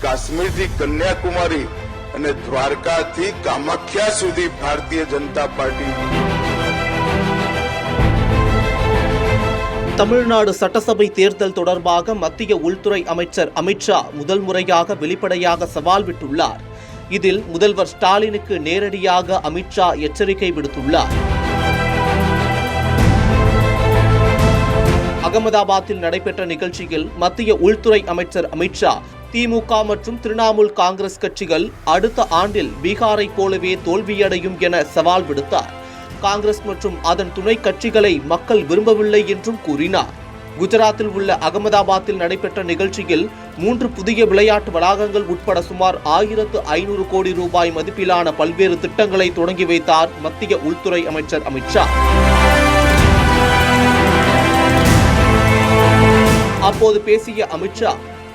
કાશ્મીરથી કન્યાકુમારી અને દ્વારકાથી કામાખ્યા સુધી ભારતીય जनता पार्टी. தமிழ்நாடு சட்டசபை தேர்தல் தொடர்பாக மத்திய உள்துறை அமைச்சர் அமித்ஷா முதல் முறையாக வெளிப்படையாக சவால் விட்டுள்ளார். இதில் முதல்வர் ஸ்டாலினுக்கு நேரடியாக அமித்ஷா எச்சரிக்கை விடுத்துள்ளார். அகமதாபாத்தில் நடைபெற்ற நிகழ்ச்சியில் மத்திய உள்துறை அமைச்சர் அமித்ஷா திமுக மற்றும் திரிணாமுல் காங்கிரஸ் கட்சிகள் அடுத்த ஆண்டில் பீகாரை போலவே தோல்வியடையும் என சவால் விடுத்தார். காங்கிரஸ் மற்றும் அதன் துணை கட்சிகளை மக்கள் விரும்பவில்லை என்றும் கூறினார். குஜராத்தில் உள்ள அகமதாபாத்தில் நடைபெற்ற நிகழ்ச்சியில் 3 புதிய விளையாட்டு வளாகங்கள் உட்பட சுமார் 1500 கோடி ரூபாய் மதிப்பிலான பல்வேறு திட்டங்களை தொடங்கி வைத்தார் மத்திய உள்துறை அமைச்சர் அமித்ஷா. அப்போது பேசிய அமித்ஷா,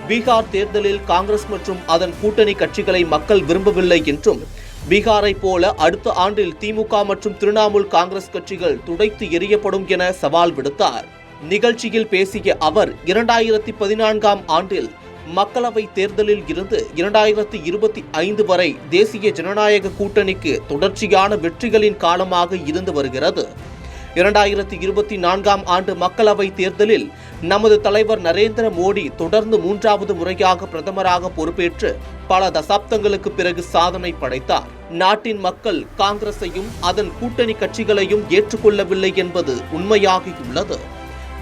பீகார் தேர்தலில் காங்கிரஸ் மற்றும் அதன் கூட்டணி கட்சிகளை மக்கள் விரும்பவில்லை என்றும், பீகாரை போல அடுத்த ஆண்டில் திமுக மற்றும் திரிணாமுல் காங்கிரஸ் கட்சிகள் துடைத்து எறியப்படும் என சவால் விடுத்தார். நிகழ்ச்சியில் பேசிய அவர் 2014ஆம் ஆண்டில் மக்களவை தேர்தலில் இருந்து 2025 வரை தேசிய ஜனநாயக கூட்டணிக்கு தொடர்ச்சியான வெற்றிகளின் காலமாக இருந்து வருகிறது. 2024ஆம் ஆண்டு மக்களவை தேர்தலில் நமது தலைவர் நரேந்திர மோடி தொடர்ந்து 3வது முறையாக பிரதமராக பொறுப்பேற்று பல தசாப்தங்களுக்கு பிறகு சாதனை படைத்தார். நாட்டின் மக்கள் காங்கிரஸையும் அதன் கூட்டணி கட்சிகளையும் ஏற்றுக்கொள்ளவில்லை என்பது உண்மையாகியுள்ளது.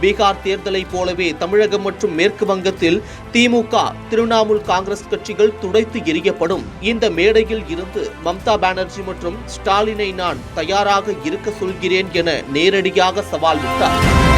பீகார் தேர்தலை போலவே தமிழகம் மற்றும் மேற்கு வங்கத்தில் திமுக, திரிணாமுல் காங்கிரஸ் கட்சிகள் துடைத்து எறியப்படும். இந்த மேடையில் இருந்து மம்தா பானர்ஜி மற்றும் ஸ்டாலினை நான் தயாராக இருக்க சொல்கிறேன் என நேரடியாக சவால் விட்டார்.